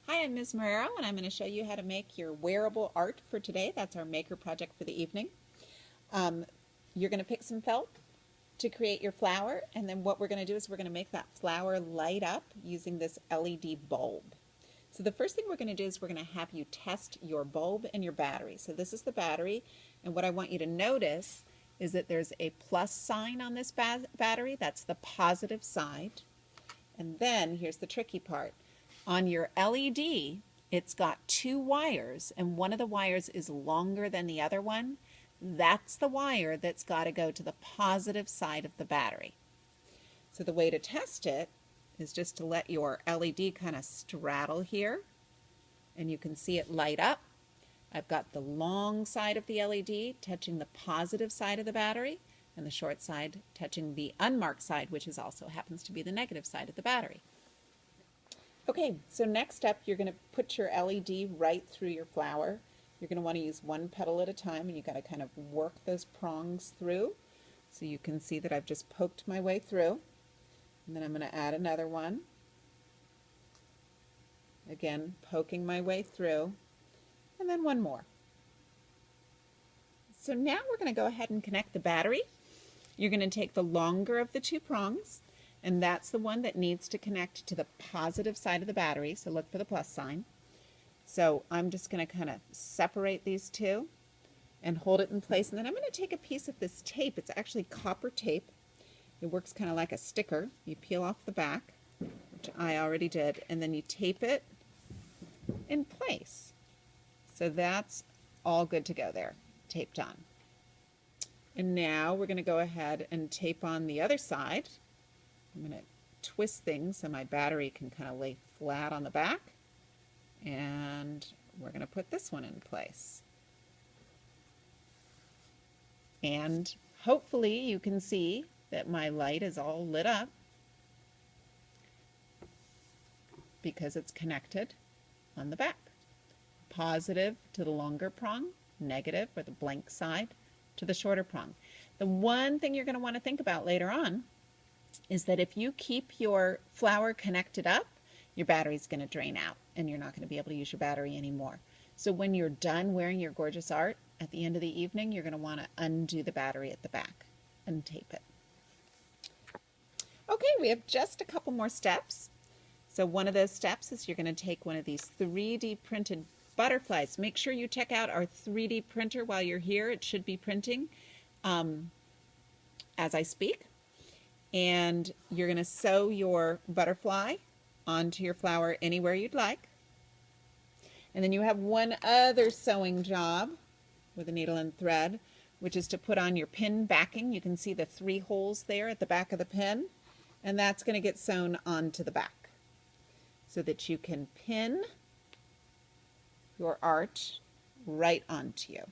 Hi, I'm Ms. Marrero, and I'm going to show you how to make your wearable art for today. That's our maker project for the evening. Um, you're going to pick some felt to create your flower, and then what we're going to do is we're going to make that flower light up using this LED bulb. So the first thing we're going to do is we're going to have you test your bulb and your battery. So this is the battery, and what I want you to notice is that there's a plus sign on this battery. That's the positive side. And then here's the tricky part. On your LED, it's got two wires, and one of the wires is longer than the other one. That's the wire that's got to go to the positive side of the battery. So the way to test it is just to let your LED kind of straddle here, and you can see it light up. I've got the long side of the LED touching the positive side of the battery, and the short side touching the unmarked side, which is also happens to be the negative side of the battery. Okay, so next up, you're going to put your LED right through your flower. You're going to want to use one petal at a time, and you've got to kind of work those prongs through. So you can see that I've just poked my way through. And then I'm going to add another one. Again, poking my way through. And then one more. So now we're going to go ahead and connect the battery. You're going to take the longer of the two prongs, and that's the one that needs to connect to the positive side of the battery, so look for the plus sign. So I'm just going to kind of separate these two and hold it in place, and then I'm going to take a piece of this tape. It's actually copper tape. It works kind of like a sticker. You peel off the back, which I already did, and then you tape it in place. So that's all good to go there, taped on. And now we're going to go ahead and tape on the other side. I'm going to twist things so my battery can kind of lay flat on the back. And we're going to put this one in place. And hopefully you can see that my light is all lit up because it's connected on the back. Positive to the longer prong, negative, or the blank side, to the shorter prong. The one thing you're going to want to think about later on is that if you keep your flower connected up, your battery's going to drain out and you're not going to be able to use your battery anymore. So when you're done wearing your gorgeous art at the end of the evening, you're going to want to undo the battery at the back and tape it. Okay, we have just a couple more steps. So one of those steps is you're going to take one of these 3D printed butterflies. Make sure you check out our 3D printer while you're here. It should be printing as I speak. And you're going to sew your butterfly onto your flower anywhere you'd like. And then you have one other sewing job with a needle and thread, which is to put on your pin backing. You can see the 3 holes there at the back of the pin, and that's going to get sewn onto the back so that you can pin your art right onto you.